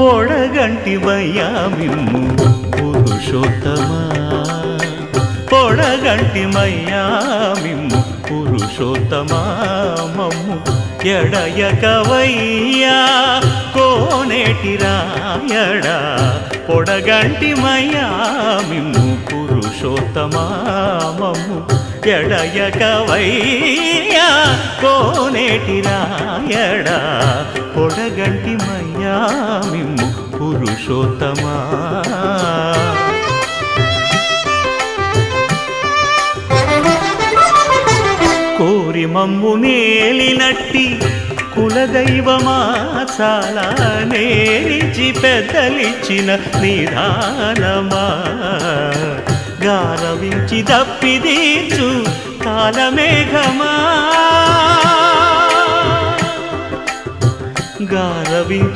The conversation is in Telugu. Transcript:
పొడగంటివయ్యా మిమ్ము పురుషోత్తమా పొడగంటిమయ్యా మిమ్ము పురుషోత్తమా మమ్ము ఎడయకవయ్యా కోనేటి రాయడా పొడగంటిమయ్యా మిమ్ము పురుషోత్తమా మమ్ము ఎడయకవయ్యా కోనేటి రాయడా పొడగంటిమయ్యా మిమ్ము పురుషోత్తమా కోరి మమ్ము నేలినట్టి కులదైవమా చాలా నేరిచి పెద్దలిచ్చిన నిదానమా గారవించి దప్పిదీర్చు కాలమేఘమా గారవించి